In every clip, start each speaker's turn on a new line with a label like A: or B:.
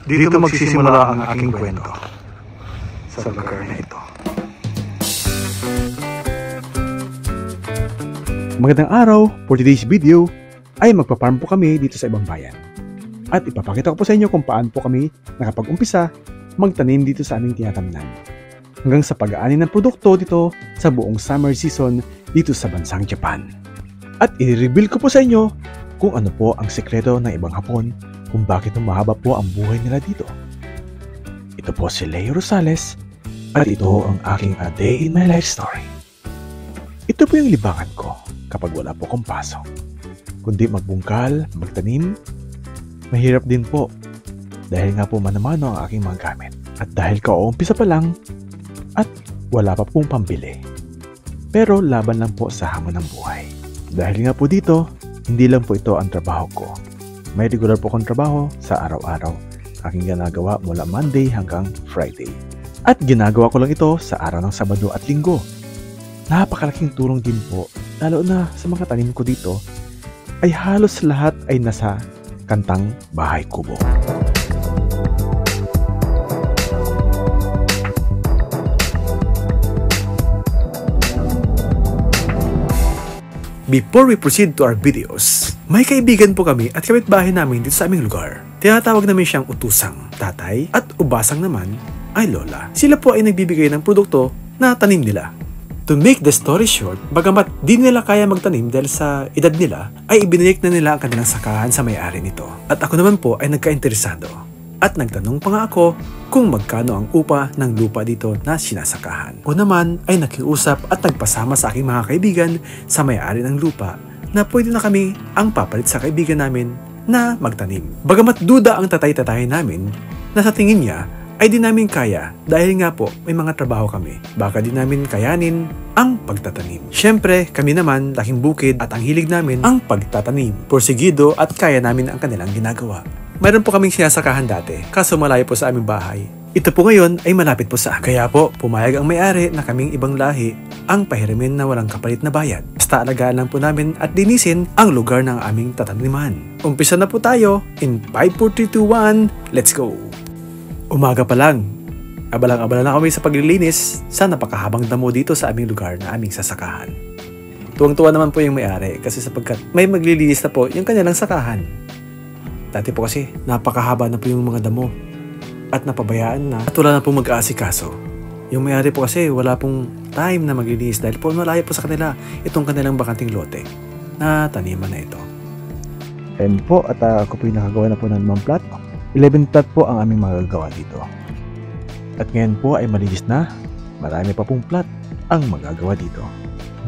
A: Dito magsisimula ang aking kwento sa lugar na ito.
B: Magandang araw! For today's video ay magpaparm po kami dito sa ibang bayan. At ipapakita ko po sa inyo kung paano po kami nakapag-umpisa magtanim dito sa aming tinatamnan. Hanggang sa pag-aani ng produkto dito sa buong summer season dito sa bansang Japan. At i-reveal ko po sa inyo kung ano po ang sekreto ng ibang Hapon kung bakit mahaba po ang buhay nila dito. Ito po si Leo Rosales at ito ang aking A Day in My Life story. Ito po yung libangan ko kapag wala po akong pasok. Kundi magbungkal, magtanim, mahirap din po dahil nga po manamano ang aking mga gamit. At dahil kauumpisa pa lang at wala pa pong pambili. Pero laban lang po sa hamon ng buhay. Dahil nga po dito, hindi lang po ito ang trabaho ko. May regular po akong trabaho sa araw-araw. Aking ginagawa mula Monday hanggang Friday. At ginagawa ko lang ito sa araw ng Sabado at Linggo. Napakalaking tulong din po, lalo na sa mga tanim ko dito, ay halos lahat ay nasa kantang Bahay Kubo. Before we proceed to our videos, may kaibigan po kami at kapitbahay namin dito sa aming lugar. Tinatawag namin siyang utusang tatay at ubasang naman ay lola. Sila po ay nagbibigay ng produkto na tanim nila. To make the story short, bagamat di nila kaya magtanim dahil sa edad nila, ay ibinalik na nila ang kanilang sakahan sa may-ari nito. At ako naman po ay nagka-interesado. At nagtanong pa nga ako kung magkano ang upa ng lupa dito na sinasakahan. Ako naman ay nakiusap at nagpasama sa aking mga kaibigan sa may-ari ng lupa na pwede na kami ang papalit sa kaibigan namin na magtanim. Bagamat duda ang tatay-tatay namin na sa tingin niya ay di namin kaya dahil nga po may mga trabaho kami. Baka di namin kayanin ang pagtatanim. Siyempre, kami naman laking bukid at ang hilig namin ang pagtatanim. Porsigido at kaya namin ang kanilang ginagawa. Mayroon po kaming sinasakahan dati, kaso malayo po sa aming bahay. Ito po ngayon ay malapit po sa amin. Kaya po, pumayag ang may-ari na kaming ibang lahi ang pahiramin na walang kapalit na bayad. Basta alagaan lang po namin at linisin ang lugar ng aming tataniman. Umpisa na po tayo in 5, 4, 3, 2, 1, let's go! Umaga pa lang. Abalang-abala na kami sa paglilinis sa napakahabang damo dito sa aming lugar na aming sasakahan. Tuwang-tuwa naman po yung may-ari kasi sapagkat may maglilinis na po yung kanilang sakahan. Dati po kasi napakahaba na po yung mga damo at napabayaan na at wala na pong mag-aasikaso. Yung may-ari po kasi wala pong time na maglilinis dahil po malayo po sa kanila itong kanilang bakanting lote na taniman na ito. Ayan po at ako po yung nakagawa na po ng 5 plat. 11 plat po ang aming magagawa dito. At ngayon po ay malinis na, marami pa pong plat ang magagawa dito.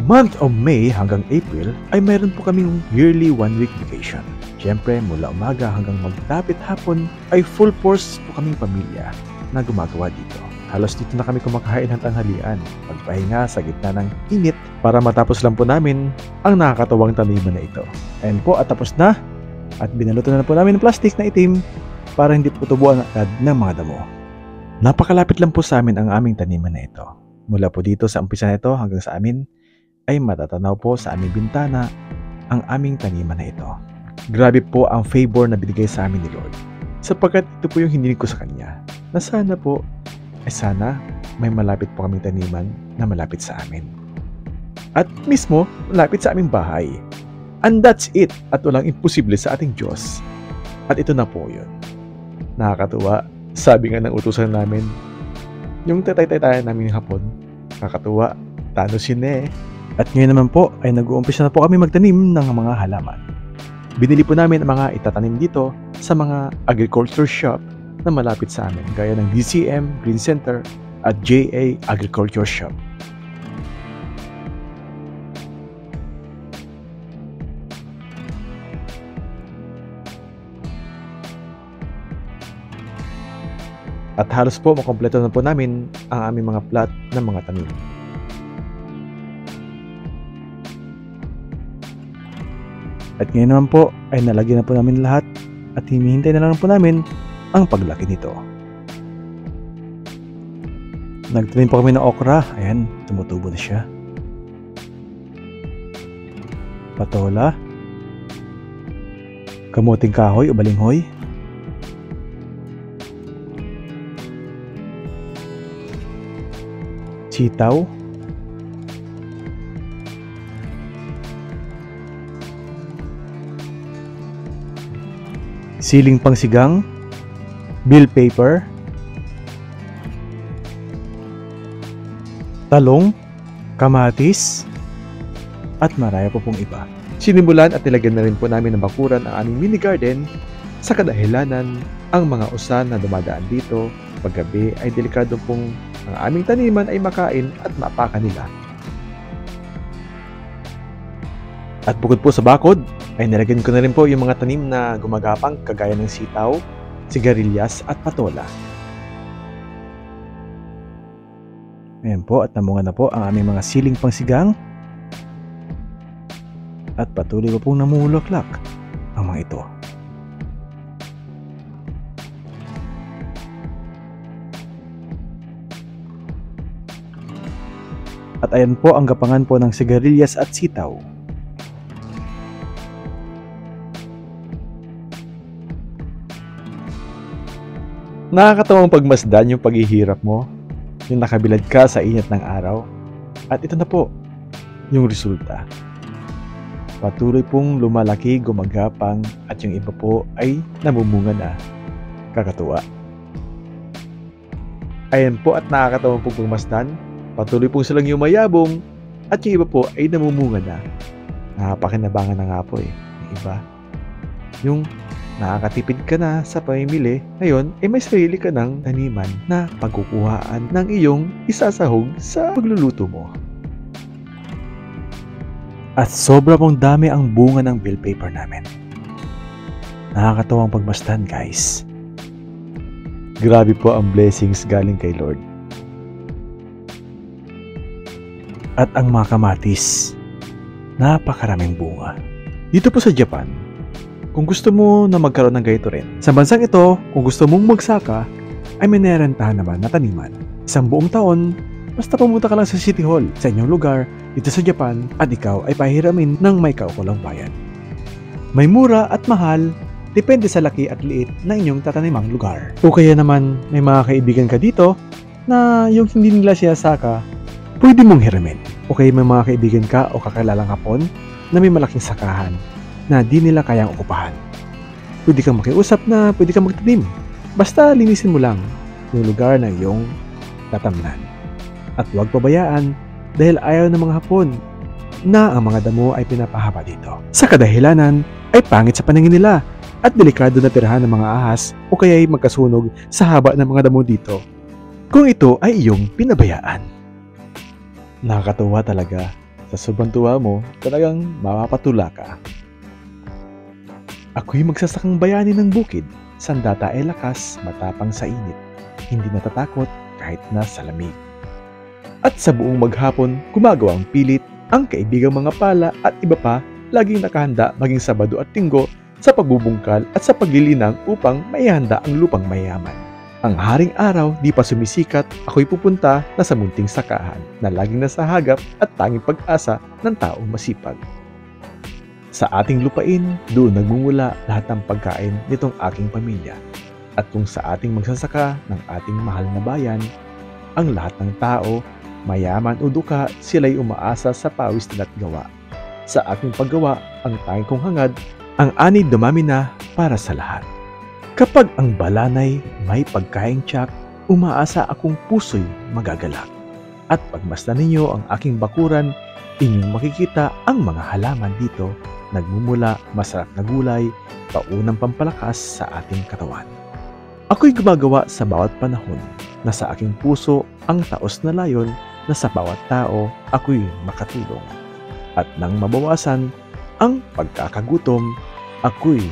B: Month of May hanggang April ay mayroon po kaming yearly 1-week vacation. Siyempre, mula umaga hanggang magdapit hapon ay full force po kaming pamilya na gumagawa dito. Halos dito na kami kumakain ng tanghalian, magpahinga sa gitna ng init para matapos lang po namin ang nakakatawang taniman na ito. Ayan po at tapos na at binalutan na po namin ng plastic na itim para hindi po tubuan agad ng mga damo. Napakalapit lang po sa amin ang aming taniman na ito. Mula po dito sa umpisa na ito hanggang sa amin ay matatanaw po sa aming bintana ang aming taniman na ito. Grabe po ang favor na binigay sa amin ni Lord. Sapagkat ito po yung hiniling ko sa Kanya. Na sana po, sana may malapit po kaming taniman na malapit sa amin. At mismo, malapit sa aming bahay. And that's it. At walang imposible sa ating Diyos. At ito na po yun. Nakakatuwa. Sabi nga ng utusan namin, yung tatay-tatayan namin hapon, nakakatuwa. Tano sine. At ngayon naman po ay nag-uumpisa na po kami magtanim ng mga halaman. Binili po namin ang mga itatanim dito sa mga agriculture shop na malapit sa amin gaya ng DCM, Green Center at JA Agriculture Shop. At halos po makompleto na po namin ang aming mga plot ng mga tanim. At ngayon naman po ay nalagyan na po namin lahat at hinihintay na lang po namin ang paglaki nito. Nagtanim po kami ng okra. Ayan, tumutubo na siya. Patola. Kamuting kahoy o balinghoy. sitaw, siling pangsigang, bell pepper, talong, kamatis, at marami pa pong iba. Sinimulan at nilagyan na rin po namin ng bakuran ang aming mini garden sa kadahilanan ang mga usan na dumadaan dito paggabi ay delikado pong ang aming taniman ay makain at maapakan nila. At bukod po sa bakod, ay nilagyan ko na rin po yung mga tanim na gumagapang kagaya ng sitaw, sigarilyas at patola. Ayan po at namunga na po ang aming mga siling pangsigang at patuloy po pong namumulaklak ang mga ito. At ayan po ang gapangan po ng sigarilyas at sitaw. Nakakatawang pagmasdan yung paghihirap mo, yung nakabilad ka sa init ng araw. At ito na po, yung resulta. Patuloy pong lumalaki, gumagapang, at yung iba po ay namumunga na. Kakatuwa. Ayan po at nakakatawang pong pagmasdan. Patuloy pong silang yumayabong, at yung iba po ay namumunga na. Nakapakinabangan na nga po yung iba. Yung nakakatipid ka na sa pamimili, ngayon ay may sarili ka ng taniman na pagkukuhaan ng iyong isasahog sa pagluluto mo. At sobra pong dami ang bunga ng bell pepper namin. Nakakatawang pagmasdan, guys. Grabe po ang blessings galing kay Lord. At ang mga kamatis, napakaraming bunga. Dito po sa Japan, kung gusto mo na magkaroon ng ganito rin, sa bansang ito, kung gusto mong magsaka, ay may nirentahan naman na taniman. Isang buong taon, basta pumunta ka lang sa City Hall sa inyong lugar dito sa Japan at ikaw ay pahiramin ng may kaukulang bayan. May mura at mahal, depende sa laki at liit ng inyong tatanimang lugar. O kaya naman may mga kaibigan ka dito na yung hindi nila sinasaka, pwede mong hiramin. O kaya may mga kaibigan ka o kakalalang hapon na may malaking sakahan na di nila kayang okupahan. Pwede kang makiusap na pwede kang magtanim. Basta linisin mo lang yung lugar na iyong tatamnan. At huwag pabayaan dahil ayaw ng mga hapon na ang mga damo ay pinapahaba dito. Sa kadahilanan ay pangit sa paningin nila at delikado na tirahan ng mga ahas o kaya ay magkasunog sa haba ng mga damo dito kung ito ay iyong pinabayaan. Nakakatuwa talaga. Sa sobrang tuwa mo, talagang mapapatula ka. Ako'y magsasakang bayani ng bukid. Sandata ay lakas, matapang sa init. Hindi natatakot kahit nasa lamig. At sa buong maghapon, gumagawang pilit ang kaibigang mga pala at iba pa laging nakahanda maging Sabado at Linggo sa pagbubungkal at sa paglilinang upang maihanda ang lupang mayaman. Ang haring araw di pa sumisikat, ako'y pupunta na sa munting sakahan na laging nasa hagap at tanging pag-asa ng taong masipag. Sa ating lupain, doon nagmumula lahat ng pagkain nitong aking pamilya. At kung sa ating magsasaka ng ating mahal na bayan, ang lahat ng tao, mayaman o duka, sila'y umaasa sa pawis nila't gawa. Sa aking paggawa, ang tanging kong hangad, ang ani dumami na para sa lahat. Kapag ang balanay may pagkaing tiyak, umaasa akong puso'y magagalak. At pagmasdan ninyo ang aking bakuran, inyong makikita ang mga halaman dito, nagmumula masarap na gulay, paunang pampalakas sa ating katawan. Ako'y gumagawa sa bawat panahon na sa aking puso ang taos na layon na sa bawat tao ako'y makatulong. At nang mabawasan ang pagkakagutom, ako'y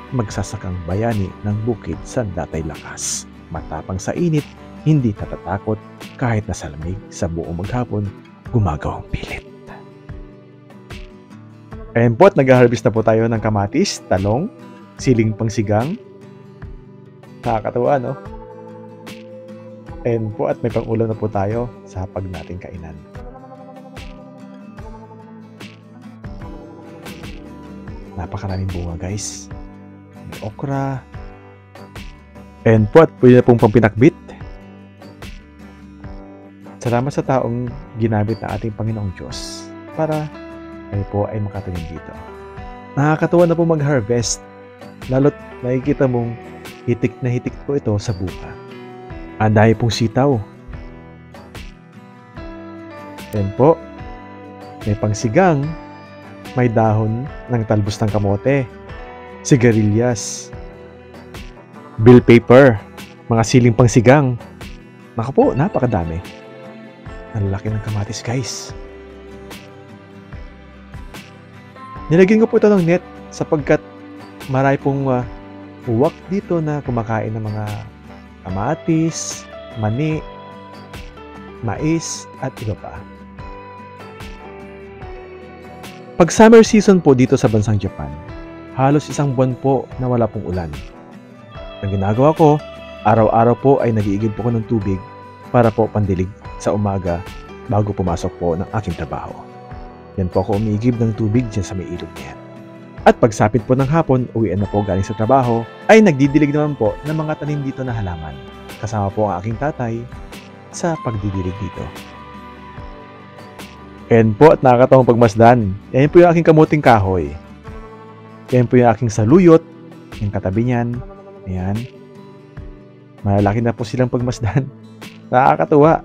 B: magsasakang bayani ng bukid sandatay lakas. Matapang sa init, hindi natatakot kahit nasa lamig sa buong maghapon, gumagawang pilit. Ayan po at nag-harvest na po tayo ng kamatis, talong, siling pangsigang. Nakakatawa, no? Ayan po at may pang-ulam na po tayo sa hapag nating kainan. Napakaraming bunga, guys. May okra. Ayan po at pwede na pong pampinakbit. Salamat sa taong ginamit na ating Panginoong Diyos para kayo po ay makatanim dito. Nakakatuwa na po mag-harvest, lalo't nakikita mong hitik na hitik po ito sa bunga. Ang dami pong sitaw. Yan po, may pangsigang, may dahon ng talbos ng kamote, sigarilyas, bell pepper, mga siling pangsigang. Naku po, napakadami. Ang laki ng kamatis, guys. Nilagyan ko po ito ng net sapagkat marami pong uwak dito na kumakain ng mga kamatis, mani, mais, at iba pa. Pag summer season po dito sa bansang Japan, halos isang buwan po na wala pong ulan. Ang ginagawa ko, araw-araw po ay nag-iigib po ko ng tubig para po pandilig sa umaga bago pumasok po ng aking trabaho. Yan po ako umiigib ng tubig dyan sa may ilog na yan. At pagsapit po ng hapon, uwian na po galing sa trabaho, ay nagdidilig naman po ng mga tanim dito na halaman. Kasama po ang aking tatay sa pagdidilig dito. Yan po at nakakatawang pagmasdan. Yan po yung aking kamuting kahoy. Yan po yung aking saluyot, yung katabi niyan. Ayan. Malalaki na po silang pagmasdan. Nakakatuwa.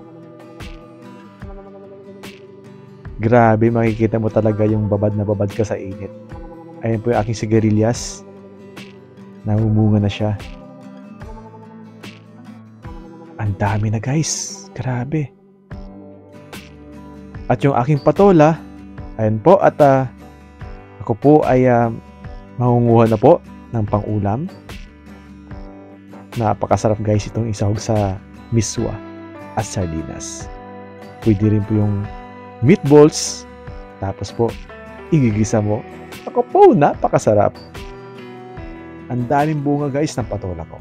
B: Grabe, makikita mo talaga yung babad na babad ka sa init. Ayan po yung aking sigarilyas. Namumunga na siya. Ang dami na, guys. Grabe. At yung aking patola, ayan po, at ako po ay mangunguha na po ng pang-ulam. Napakasarap, guys, itong isahog sa miswa at sardinas. Pwede rin po yung meatballs, tapos po igigisa mo. Ako po, napakasarap. Ang daming bunga, guys, ng patola ko.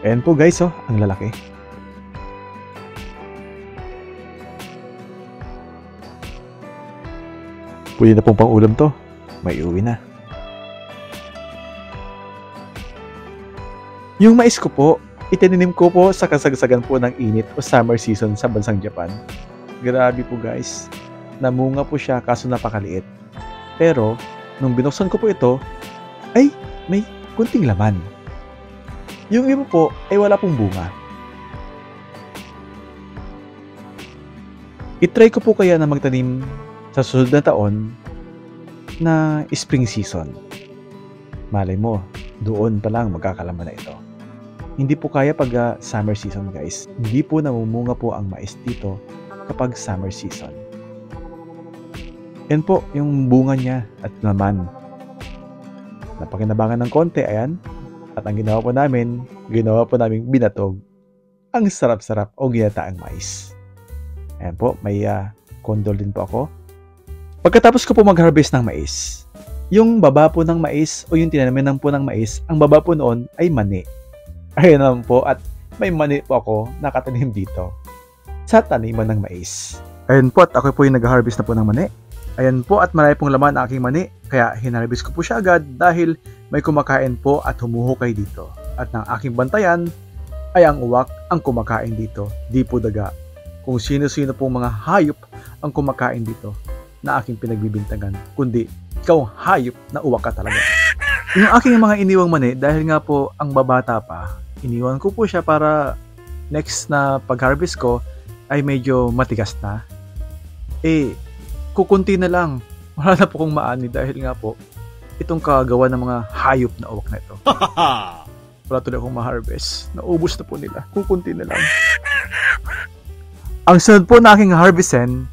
B: Ayan po, guys, oh, ang lalaki. Pwede na pong pang-ulam to. May uwi na. Yung mais ko po, itininim ko po sa kasagsagan po ng init o summer season sa bansang Japan. Grabe po, guys. Namunga po siya kaso napakaliit. Pero, nung binuksan ko po ito, ay may kunting laman. Yung iba po ay wala pong bunga. I-try ko po kaya na magtanim sa susunod na taon na spring season. Malay mo, doon pa lang magkakalaman na ito. Hindi po kaya pag summer season, guys. Hindi po namumunga po ang mais dito kapag summer season. Yan po yung bunga niya at naman. Napakinabangan ng konti, ayan. At ang ginawa po namin binatog. Ang sarap-sarap o ginataang mais. Ayan po, may kondol din po ako. Pagkatapos ko po mag-harvest ng mais, yung baba po ng mais o yung tinanaman po ng mais, ang baba po noon ay mani. Ayan naman po, at may mani po ako nakatanim dito sa taniman ng mais. Ayan po, at ako po yung nag-harvest na po ng mani. Ayan po, at marami pong laman ang aking mani, kaya hinarvest ko po siya agad dahil may kumakain po at humuhukay dito. At ng aking bantayan ay ang uwak ang kumakain dito, di po daga. Kung sino-sino pong mga hayop ang kumakain dito na aking pinagbibintangan, kundi ikaw hayop na uwak ka talaga. Yung aking mga iniwang mani, dahil nga po ang babata pa, iniwan ko po siya para next na pag-harvest ko ay medyo matigas na. Kukunti na lang. Wala na po kong maani dahil nga po itong kagawa ng mga hayop na uwak na ito. Wala tuloy akong ma-harvest. Naubos na po nila. Kukunti na lang. Ang sunod po na aking harvestin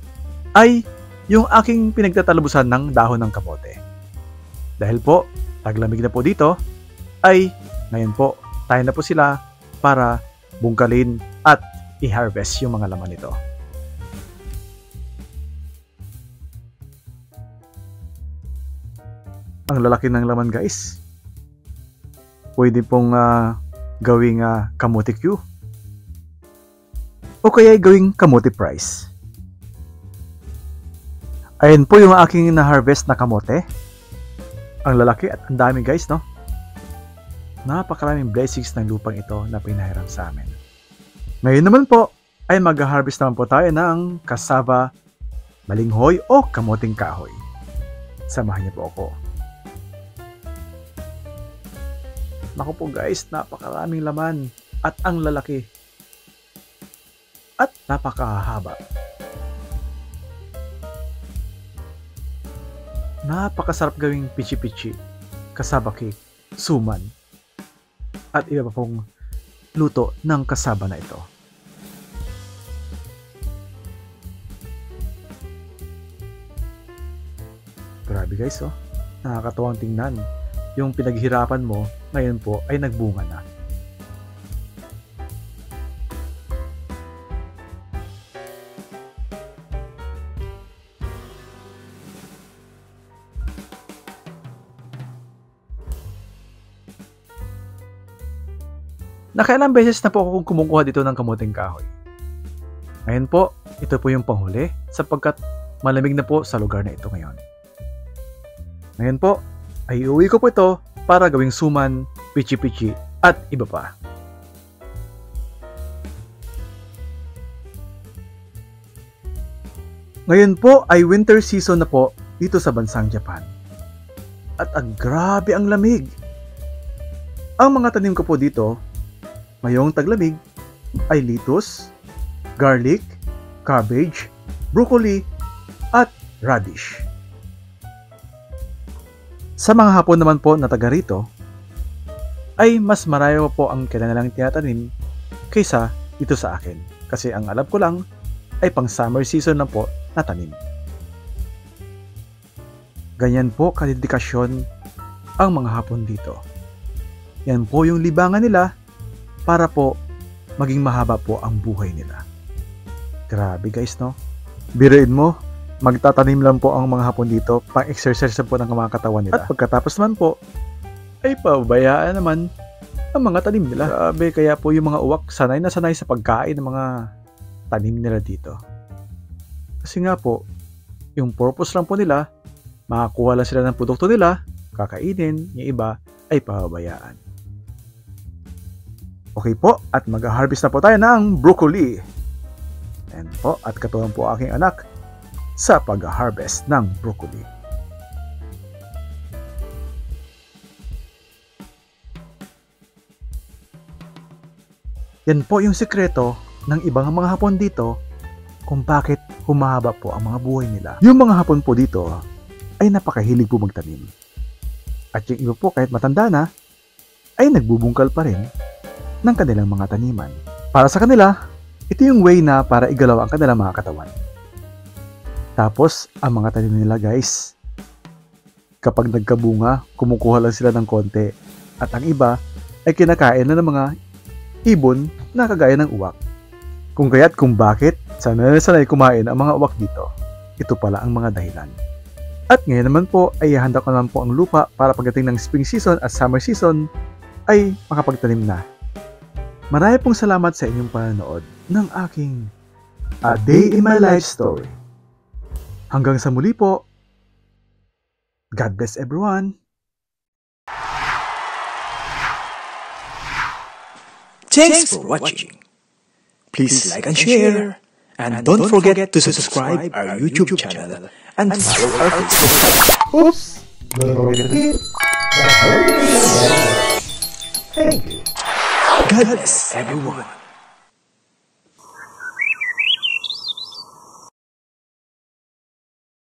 B: ay yung aking pinagtatalabusan ng dahon ng kamote. Dahil po, taglamig na po dito, ay ngayon po, tayo na po sila para bungkalin at i-harvest yung mga laman nito. Ang lalaki ng laman guys. Pwede pong gawing kamote Q. O kaya gawing kamote price. Ayan po yung aking na-harvest na kamote. Ang lalaki at ang dami guys, no? Napakaraming blessings ng lupang ito na pinahiram sa amin. Ngayon naman po, ay mag-harvest naman po tayo ng cassava, balinghoy o kamoting kahoy. Samahan niyo po ako. Naku po guys, napakaraming laman at ang lalaki. At napakahaba. Napakasarap gawing pichi-pichi, cassava cake, suman, at iba pa pong luto ng cassava na ito. Grabe guys, oh. Nakakatuwang tingnan. Yung pinaghirapan mo, ngayon po ay nagbunga na. Nakailang beses na po akong kumukuha dito ng kamuting kahoy. Ngayon po, ito po yung panghuli sapagkat malamig na po sa lugar na ito ngayon. Ngayon po, ay iuwi ko po ito para gawing suman, pichi-pichi at iba pa. Ngayon po ay winter season na po dito sa bansang Japan. At grabe ang lamig. Ang mga tanim ko po dito, ngayong taglamig, ay lettuce, garlic, cabbage, broccoli, at radish. Sa mga Hapon naman po na taga rito, ay mas marayo po ang kanilang tinatanim kaysa dito sa akin. Kasi ang alam ko lang ay pang summer season na po na tanim. Ganyan po kadedikasyon ang mga Hapon dito. Yan po yung libangan nila para po maging mahaba po ang buhay nila. Grabe guys, no? Biruin mo, magtatanim lang po ang mga Hapon dito, pang-exercise po ng mga katawan nila. At pagkatapos naman po, ay pabayaan naman ang mga tanim nila. Grabe, kaya po yung mga uwak sanay na sanay sa pagkain ng mga tanim nila dito. Kasi nga po, yung purpose lang po nila, makakuha lang sila ng produkto nila, kakainin, yung iba ay pabayaan. Okay po, at mag-harvest na po tayo ng broccoli. Ayan po, at katuwang po aking anak sa pag-harvest ng broccoli. Yan po yung sikreto ng ibang mga Hapon dito kung bakit humahaba po ang mga buhay nila. Yung mga Hapon po dito ay napakahilig po magtanim. At yung iba po kahit matanda na ay nagbubungkal pa rin ng kanilang mga taniman. Para sa kanila, ito yung way na para igalaw ang kanilang mga katawan. Tapos, ang mga tanim nila guys, kapag nagkabunga, kumukuha lang sila ng konti. At ang iba ay kinakain na ng mga ibon na kagaya ng uwak. Kung kaya't kung bakit, sanay kumain ang mga uwak dito. Ito pala ang mga dahilan. At ngayon naman po ay handa ko naman po ang lupa para pagdating ng spring season at summer season ay makapagtanim na. Marami pong salamat sa inyong panonood ng aking A Day in My Life Story. Hanggang sa muli po. God bless everyone.
A: Thanks for watching. Please like and share. And don't forget to subscribe our YouTube channel and follow our Facebook page. Oops! Don't forget to hit that notification bell. Thank you. God bless everyone.